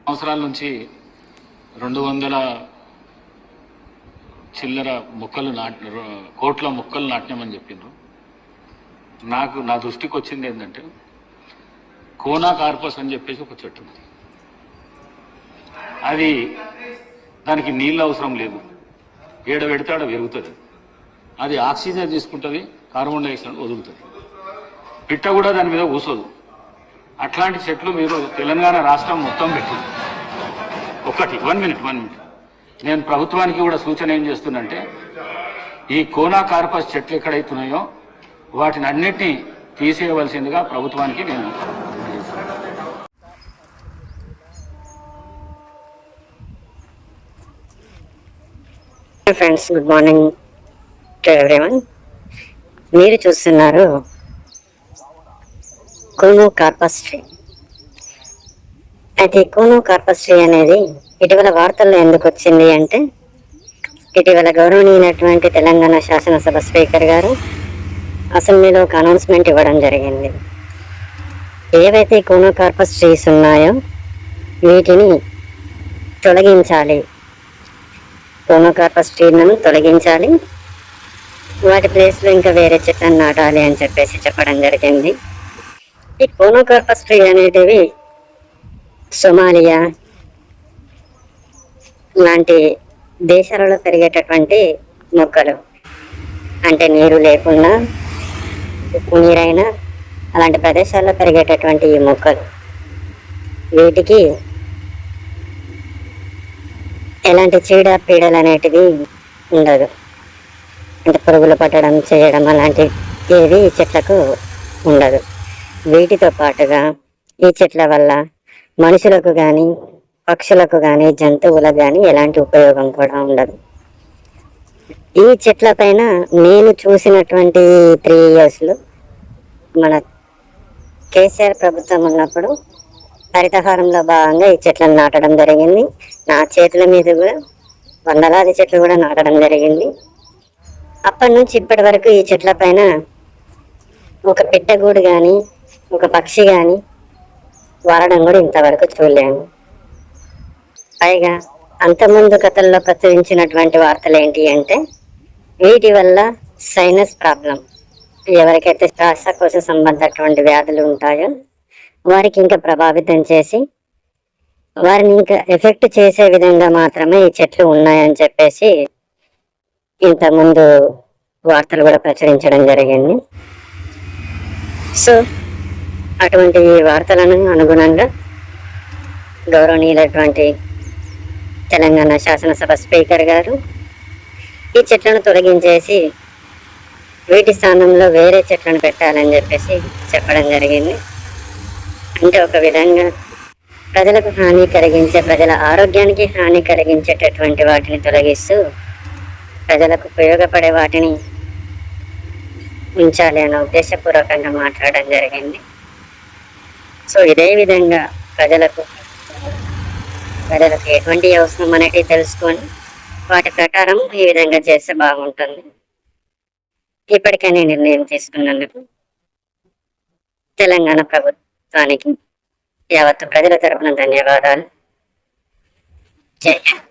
సంవత్సరాల నుంచి 200 చిల్లర మొక్కలు కోట్ల మొక్కలు నాటినామని చెప్పిండ్రు. నా దృష్టికి వచ్చింది ఏంటంటే కోనా కార్పస్ అని చెప్పేసి ఒక చెట్టు ఉంది. అది దానికి నీళ్ళు అవసరం లేదు, ఏడ పెడితే ఆడ పెరుగుతుంది. అది ఆక్సిజన్ తీసుకుంటుంది, కార్బన్ డైఆక్సైడ్ వదులుతుంది. పిట్ట కూడా దాని మీద కూసోదు. అట్లాంటి చెట్లు మీరు తెలంగాణ రాష్ట్రం మొత్తం పెట్టింది. ఒకటి 1 మినిట్ నేను ప్రభుత్వానికి కూడా సూచన ఏం చేస్తున్నంటే, ఈ కోనా కార్పస్ చెట్లు ఎక్కడైతున్నాయో వాటిని అన్నిటినీ తీసేయవలసిందిగా ప్రభుత్వానికి నేను friends, good morning to everyone. మీరు చూస్తున్నారు కోనో కార్పస్ ట్రీ. అయితే కోనో కార్పస్ ట్రీ అనేది ఇటీవల వార్తల్లో ఎందుకు వచ్చింది అంటే, ఇటీవల గౌరవనీయులైనటువంటి తెలంగాణ శాసనసభ స్పీకర్ గారు అసెంబ్లీలో ఒక అనౌన్స్మెంట్ ఇవ్వడం జరిగింది. ఏవైతే కోనో కార్పస్ ట్రీస్ ఉన్నాయో వీటిని తొలగించాలి, కోనో కార్పస్ ట్రీలను తొలగించాలి, వాటి ప్లేస్లో ఇంకా వేరే చెట్లను నాటాలి అని చెప్పేసి చెప్పడం జరిగింది. ఈ కోనో కార్పస్ ట్రీ అనేటివి సోమాలియా లాంటి దేశాలలో పెరిగేటటువంటి మొక్కలు, అంటే నీరు లేకుండా ఉప్పు నీరైనా అలాంటి ప్రదేశాల్లో పెరిగేటటువంటి ఈ మొక్కలు, వీటికి ఎలాంటి చీడ పీడలు అనేటివి ఉండదు. అంటే పురుగులు పట్టడం చేయడం అలాంటివి ఏవి చెట్లకు ఉండదు. వీటితో పాటుగా ఈ చెట్ల వల్ల మనుషులకు కానీ పక్షులకు కానీ జంతువులకు కానీ ఎలాంటి ఉపయోగం కూడా ఉండదు. ఈ చెట్ల పైన నేను చూసినటువంటి 3 ఇయర్స్లో మన కేసీఆర్ ప్రభుత్వం ఉన్నప్పుడు హరితహారంలో భాగంగా ఈ చెట్లను నాటడం జరిగింది. నా చేతుల మీద కూడా వందలాది చెట్లు కూడా నాటడం జరిగింది. అప్పటి నుంచి ఇప్పటి వరకు ఈ చెట్ల పైన ఒక పిట్టగూడు కానీ ఒక పక్షి కానీ వారడం కూడా ఇంతవరకు చూడలేము. పైగా అంతకుముందు కథల్లో ప్రచురించినటువంటి వార్తలు ఏంటి అంటే, వీటి వల్ల సైనస్ ప్రాబ్లం, ఎవరికైతే శ్వాసకోశ సంబంధటువంటి వ్యాధులు ఉంటాయో వారికి ఇంకా ప్రభావితం చేసి వారిని ఇంకా ఎఫెక్ట్ చేసే విధంగా మాత్రమే ఈ చెట్లు ఉన్నాయని చెప్పేసి ఇంతకుముందు వార్తలు కూడా ప్రచురించడం జరిగింది. సో అటువంటి వార్తలను అనుగుణంగా గౌరవనీయులైనటువంటి తెలంగాణ శాసనసభ స్పీకర్ గారు ఈ చెట్లను తొలగించేసి వీటి స్థానంలో వేరే చెట్లను పెట్టాలని చెప్పేసి చెప్పడం జరిగింది. అంటే ఒక విధంగా ప్రజలకు హాని కలిగించే, ప్రజల ఆరోగ్యానికి హాని కలిగించేటటువంటి వాటిని తొలగిస్తూ ప్రజలకు ఉపయోగపడే వాటిని ఉంచాలి అన్న ఉద్దేశపూర్వకంగా మాట్లాడడం జరిగింది. సో ఇదే విధంగా ప్రజలకు ఎటువంటి అవసరం అనేది తెలుసుకొని వాటి ప్రకారం ఈ విధంగా చేస్తే బాగుంటుంది. ఇప్పటికైనా నిర్ణయం తీసుకున్నందుకు తెలంగాణ ప్రభుత్వానికి యావత్తు ప్రజల తరపున ధన్యవాదాలు. జై హింద్.